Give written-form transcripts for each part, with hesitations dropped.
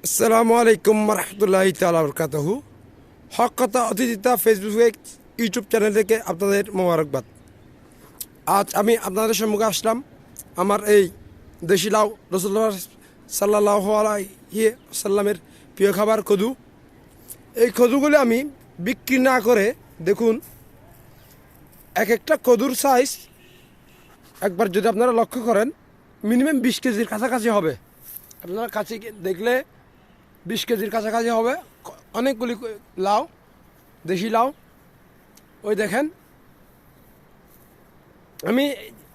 আসসালামু আলাইকুম রহমতুল্লাহি তাআলা বরকাতুহু। হক কথা অতিথিতা ফেসবুক ইউটিউব চ্যানেল থেকে আপনাদের মোবারকবাদ। আজ আমি আপনাদের সম্মুখে আসলাম আমার এই দেশি লাউ রাসূলুল্লাহ সাল্লাল্লাহু আলাইহি সাল্লামের প্রিয় খাবার কদু। এই কদুগুলি আমি বিক্রি না করে, দেখুন এক একটা কদুর সাইজ একবার যদি আপনারা লক্ষ্য করেন মিনিমাম 20 কেজির কাছাকাছি হবে। আপনারা কাছে দেখলে 20 কেজির কাছাকাছি হবে। অনেকগুলি লাউ, দেশি লাউ। ওই দেখেন,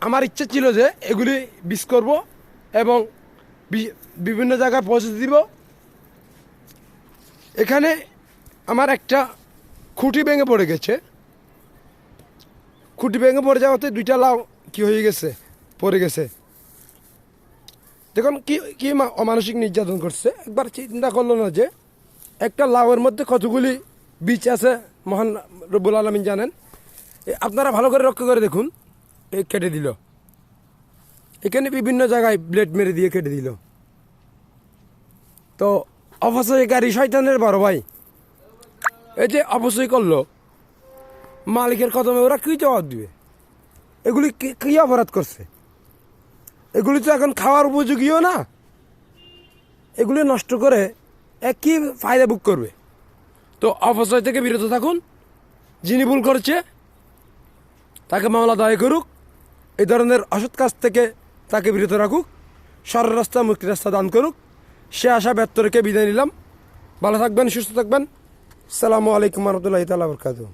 আমার ইচ্ছা ছিল যে এগুলি বীজ করব এবং বিভিন্ন জায়গায় পৌঁছে দিব। এখানে আমার একটা খুঁটি ভেঙে পড়ে গেছে। খুঁটি ভেঙে পড়ে যাওয়াতে দুইটা লাউ কি হয়ে গেছে, পড়ে গেছে। দেখুন কি কি অমানসিক নির্যাতন করছে। একবার চিন্তা করলো না যে একটা লাউয়ের মধ্যে কতগুলি বীজ আছে, মহান রব্বুল আলামিন জানেন। আপনারা ভালো করে লক্ষ্য করে দেখুন, এই কেটে দিল। এখানে বিভিন্ন জায়গায় ব্লেড মেরে দিয়ে কেটে দিল। তো অপচয়কারী শয়তানের বড় ভাই এই যে অপচয় করলো, মালিকের কদমে ওরা কী জবাব দিবে? এগুলি কী অপরাধ করছে? এগুলি তো এখন খাওয়ার উপযোগীও না। এগুলি নষ্ট করে কী ফায়দা বুক করবে? তো অপচয় থেকে বিরত থাকুন। যিনি ভুল করছে তাকে মামলা দায় করুক, এই ধরনের অসৎ কাজ থেকে তাকে বিরত রাখুক, সরল রাস্তা মুক্তি রাস্তা দান করুক। সে আশা ব্যর্থ রেখে বিদায় নিলাম। ভালো থাকবেন, সুস্থ থাকবেন। আসসালামু আলাইকুম রহমতুল্লাহি তাআলা বরকাতুহু।